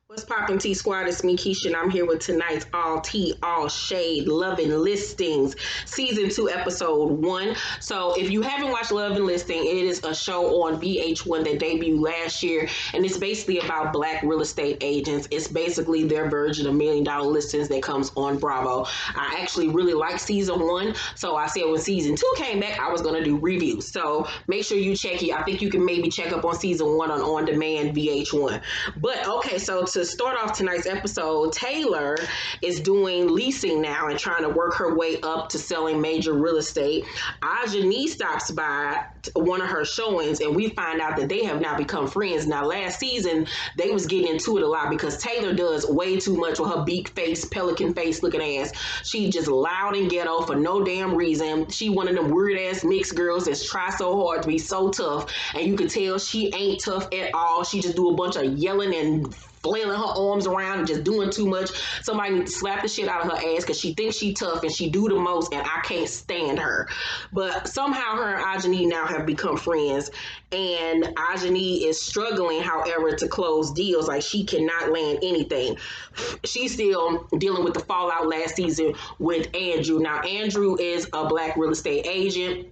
What's poppin' T Squad? It's me, Keisha, and I'm here with tonight's All Tea, All Shade, Love and Listings, Season 2, Episode 1. So, if you haven't watched Love and Listing, it is a show on VH1 that debuted last year, and it's basically about black real estate agents. It's basically their version of $1 million listings that comes on Bravo. I actually really like Season 1, so I said when Season 2 came back, I was going to do reviews. So, make sure you check it. I think you can maybe check up on Season 1 on demand VH1. But, okay, so to start off tonight's episode, Taylor is doing leasing now and trying to work her way up to selling major real estate. Ajani stops by one of her showings and we find out that they have now become friends. Now, last season, they was getting into it a lot because Taylor does way too much with her beak face, pelican face looking ass. She just loud and ghetto for no damn reason. She one of them weird ass mixed girls that's try so hard to be so tough, and you can tell she ain't tough at all. She just do a bunch of yelling and flailing her arms around and just doing too much. Somebody needs to slap the shit out of her ass because she thinks she tough and she do the most, and I can't stand her. But somehow her and Ajani now have become friends, and Ajani is struggling, however, to close deals. Like, she cannot land anything. She's still dealing with the fallout last season with Andrew. Now, Andrew is a black real estate agent.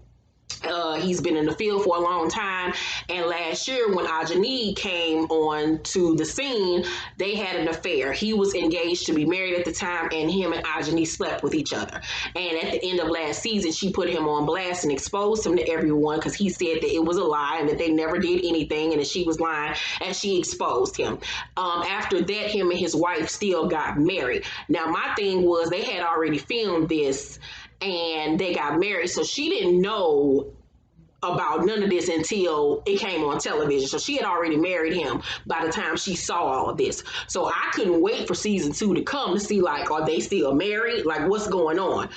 He's been in the field for a long time, and last year when Ajani came on to the scene, they had an affair. He was engaged to be married at the time, and him and Ajani slept with each other. And at the end of last season, she put him on blast and exposed him to everyone because he said that it was a lie and that they never did anything and that she was lying, and she exposed him. After that, him and his wife still got married. Now, my thing was they had already filmed this and they got married, so she didn't know about none of this until it came on television. So she had already married him by the time she saw all of this. So I couldn't wait for season 2 to come to see, like, are they still married? Like, what's going on?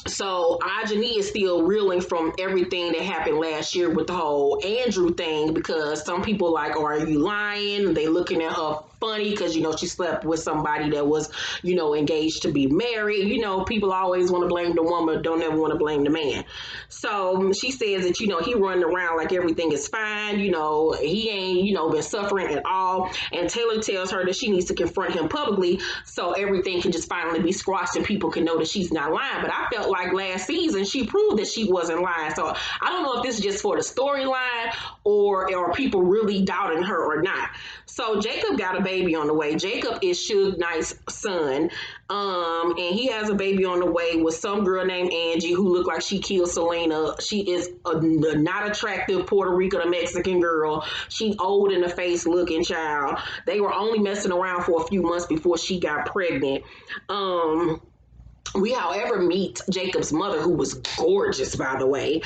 So Ajani is still reeling from everything that happened last year with the whole Andrew thing, because some people like, oh, are you lying? They looking at her funny because, she slept with somebody that was, engaged to be married. People always want to blame the woman, don't ever want to blame the man. So she says that, he running around like everything is fine. He ain't, been suffering at all. And Taylor tells her that she needs to confront him publicly so everything can just finally be squashed and people can know that she's not lying. But I felt like last season she proved that she wasn't lying. So I don't know if this is just for the storyline or are people really doubting her or not. So Jacob got a baby on the way. Jacob is Suge Knight's son. And he has a baby on the way with some girl named Angie who looked like she killed Selena. She is a not attractive Puerto Rican or Mexican girl. She old in the face looking child. They were only messing around for a few months before she got pregnant. We, however, meet Jacob's mother, who was gorgeous, by the way.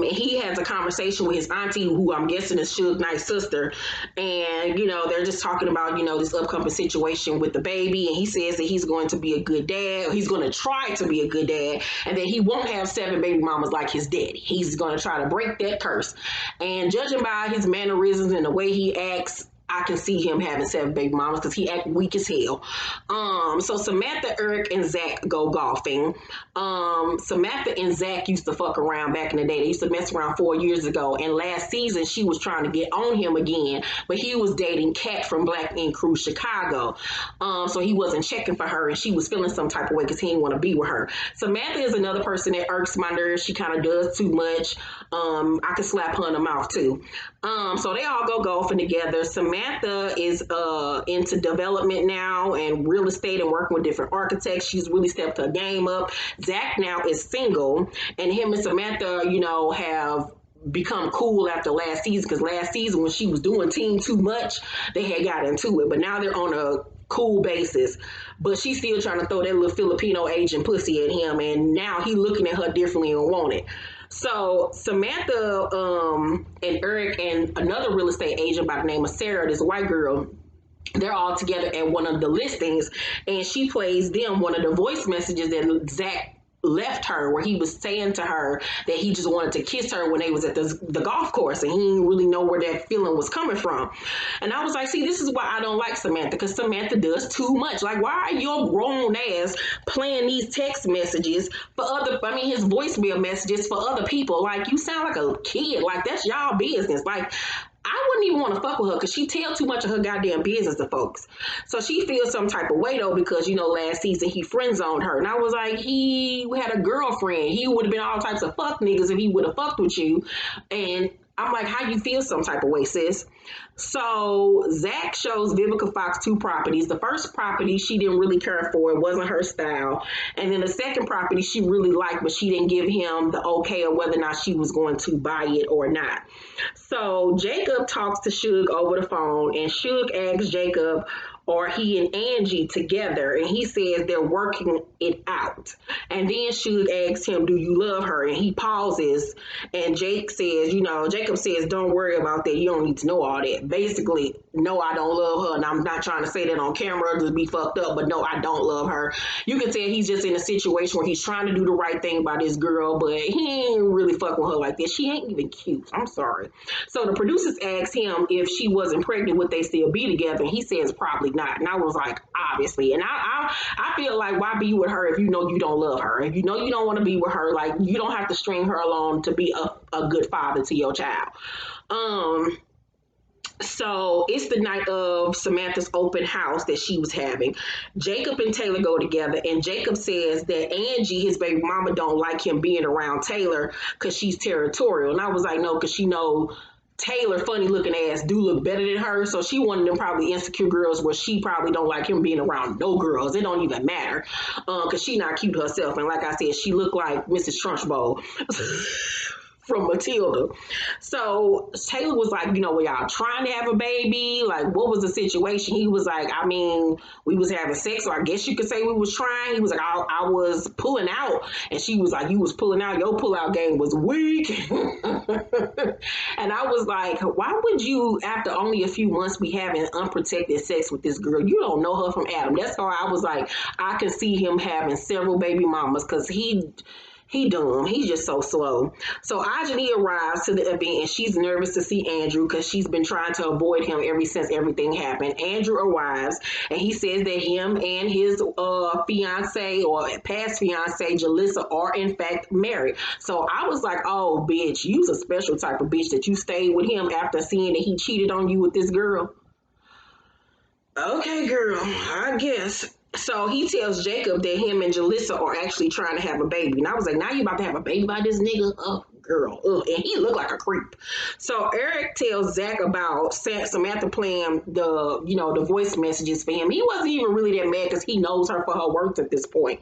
He has a conversation with his auntie, who I'm guessing is Suge Knight's sister. And, they're just talking about, this upcoming situation with the baby. And he says that he's going to be a good dad. Or he's going to try to be a good dad. And that he won't have 7 baby mamas like his daddy. He's going to try to break that curse. And judging by his mannerisms and the way he acts, I can see him having 7 baby mamas because he act weak as hell. So Samantha, Eric, and Zach go golfing. Samantha and Zach used to fuck around back in the day. They used to mess around 4 years ago. And last season, she was trying to get on him again, but he was dating Kat from Black Ink Crew Chicago. So he wasn't checking for her, and she was feeling some type of way because he didn't want to be with her. Samantha is another person that irks my nerves. She kind of does too much. I could slap her in the mouth too. So they all go golfing together. Samantha is into development now and real estate and working with different architects. She's really stepped her game up. Zach now is single, and him and Samantha, have become cool after last season, because last season when she was doing Team Too Much, they had got into it, but now they're on a cool basis. But she's still trying to throw that little Filipino Asian pussy at him, and now he looking at her differently and want it. So Samantha and Eric and another real estate agent by the name of Sarah, this white girl, they're all together at one of the listings, and she plays them one of the voice messages that Zach left her, where he was saying to her that he just wanted to kiss her when they was at the golf course, and he didn't really know where that feeling was coming from. And I was like, see, this is why I don't like Samantha, because Samantha does too much. Like, why are your grown ass playing these text messages for his voicemail messages for other people? Like, you sound like a kid. Like, that's y'all business. Like, I wouldn't even want to fuck with her because she tell too much of her goddamn business to folks. So she feels some type of way though because last season he friend zoned her, and I was like, he had a girlfriend. He would have been all types of fuck niggas if he would have fucked with you, and I'm like, how you feel some type of way, sis? So Zach shows Vivica Fox two properties. The first property she didn't really care for; it wasn't her style. And then the second property she really liked, but she didn't give him the okay of whether or not she was going to buy it or not. So Jacob talks to Suge over the phone, and Suge asks Jacob, are he and Angie together? And he says they're working it out. And then Suge asks him, do you love her? And he pauses, and Jacob says, don't worry about that. You don't need to know all that. Basically, no, I don't love her. And I'm not trying to say that on camera to be fucked up, but no, I don't love her. You can tell he's just in a situation where he's trying to do the right thing by this girl, but he ain't really fucking with her like this. She ain't even cute. I'm sorry. So the producers asked him if she wasn't pregnant, would they still be together? And he says probably not. And I was like, obviously. And I feel like, why be with her if you know you don't love her? If you know you don't want to be with her, like, you don't have to string her along to be a good father to your child. So it's the night of Samantha's open house that she was having. Jacob and Taylor go together, and Jacob says that Angie, his baby mama, don't like him being around Taylor because she's territorial. And I was like, no, because she know Taylor, funny looking ass, do look better than her. So she one of them probably insecure girls where she probably don't like him being around no girls. It don't even matter because she not cute herself. And like I said, she looked like Mrs. Trunchbull. From Matilda. So Taylor was like, were y'all trying to have a baby? Like, what was the situation? He was like, I mean, we was having sex, so I guess you could say we was trying. He was like, I was pulling out. And she was like, you was pulling out. Your pull-out game was weak. And I was like, why would you, after only a few months, be having unprotected sex with this girl? You don't know her from Adam. That's why I was like, I can see him having several baby mamas because he dumb. He's just so slow. So Ajani arrives to the event and she's nervous to see Andrew because she's been trying to avoid him ever since everything happened. Andrew arrives and he says that him and his fiance or past fiance Jalissa are in fact married. So I was like, oh bitch, you's a special type of bitch that you stayed with him after seeing that he cheated on you with this girl. Okay, girl, I guess. So he tells Jacob that him and Jalissa are actually trying to have a baby. And I was like, now you about to have a baby by this nigga? Oh, girl. Ugh. And he looked like a creep. So Eric tells Zach about Samantha playing the voice messages for him. He wasn't even really that mad because he knows her for her worth at this point.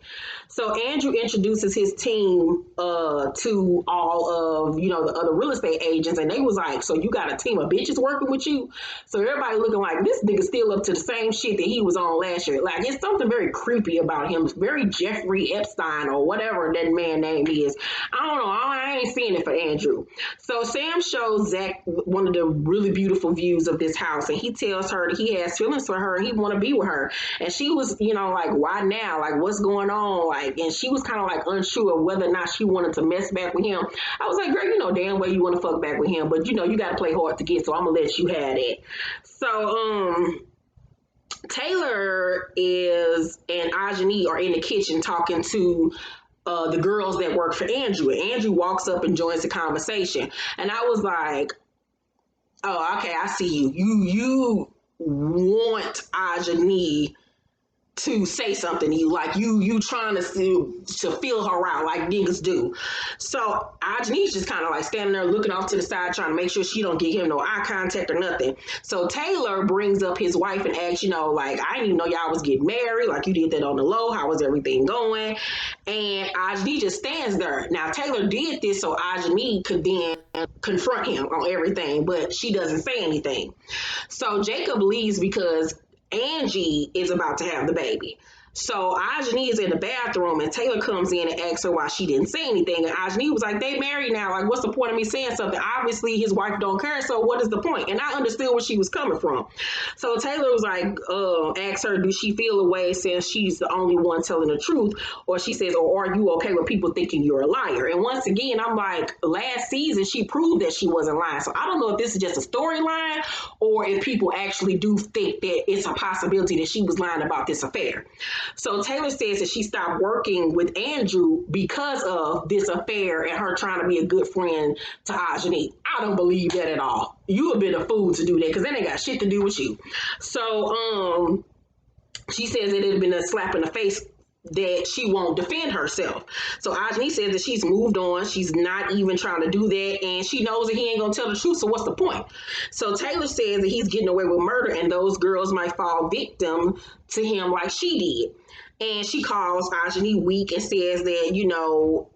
So Andrew introduces his team to all of, the other real estate agents. And they was like, so you got a team of bitches working with you? So everybody looking like this nigga still up to the same shit that he was on last year. Like, it's something very creepy about him. It's very Jeffrey Epstein or whatever that man name is. I don't know. I ain't seeing it for Andrew. So Sam shows Zach one of the really beautiful views of this house, and he tells her that he has feelings for her and he want to be with her. And she was, like, why now? Like, what's going on? Like, and she was kind of like unsure of whether or not she wanted to mess back with him. I was like, girl, you know damn well you want to fuck back with him, but you got to play hard to get, so I'm gonna let you have it. So Taylor and Ajani are in the kitchen talking to the girls that work for Andrew. And Andrew walks up and joins the conversation. And I was like, oh, okay, I see you. You want Ajani to say something to you, like you trying to feel her out like niggas do. So Ajani's just kind of like standing there looking off to the side trying to make sure she don't give him no eye contact or nothing. So Taylor brings up his wife and asks, like, I didn't even know y'all was getting married, like you did that on the low, how was everything going? And Ajani just stands there. Now Taylor did this so Ajani could then confront him on everything, but she doesn't say anything. So Jacob leaves because Angie is about to have the baby. So Ajani is in the bathroom and Taylor comes in and asks her why she didn't say anything. And Ajani was like, they married now. Like, what's the point of me saying something? Obviously, his wife don't care, so what is the point? And I understood where she was coming from. So Taylor was like, asked her, do she feel a way since she's the only one telling the truth? Or she says, or are you okay with people thinking you're a liar? And once again, I'm like, last season, she proved that she wasn't lying. So I don't know if this is just a storyline or if people actually do think that it's a possibility that she was lying about this affair. So Taylor says that she stopped working with Andrew because of this affair and her trying to be a good friend to Ajani. I don't believe that at all. You have been a fool to do that because that ain't got shit to do with you. So she says it had been a slap in the face that she won't defend herself. So Ajani says that she's moved on. She's not even trying to do that. And she knows that he ain't going to tell the truth. So what's the point? So Taylor says that he's getting away with murder and those girls might fall victim to him like she did. And she calls Ajani weak and says that, you know,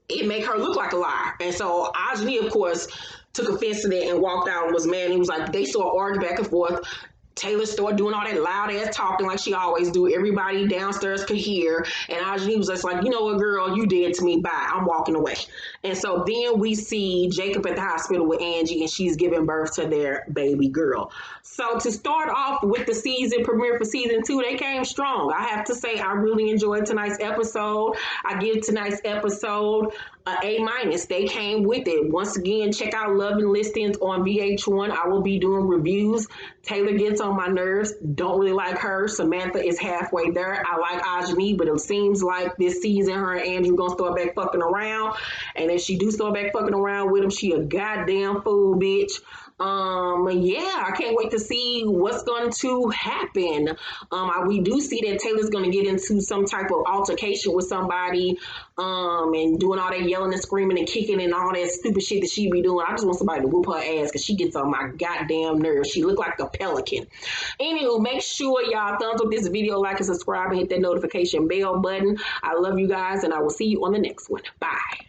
it make her look like a liar. And so Ajani, of course, took offense to that and walked out and was mad. And he was like, they sort of argued back and forth. Taylor started doing all that loud ass talking like she always do. Everybody downstairs could hear. And Ajani was just like, you know what, girl, you did to me. Bye. I'm walking away. And so then we see Jacob at the hospital with Angie, and she's giving birth to their baby girl. So to start off with the season premiere for season 2, they came strong. I have to say, I really enjoyed tonight's episode. I give tonight's episode A-. They came with it. Once again, check out Love and Listings on VH1. I will be doing reviews. Taylor gets on my nerves. Don't really like her. Samantha is halfway there. I like Ajani, but it seems like this season her and Andrew gonna start back fucking around. And if she do start back fucking around with him, she a goddamn fool, bitch. Yeah, I can't wait to see what's going to happen. We do see that Taylor's going to get into some type of altercation with somebody, and doing all that yelling and screaming and kicking and all that stupid shit that she be doing. I just want somebody to whoop her ass because she gets on my goddamn nerves. She look like a pelican. Anywho, make sure y'all thumbs up this video, like and subscribe, and hit that notification bell button. I love you guys, and I will see you on the next one. Bye.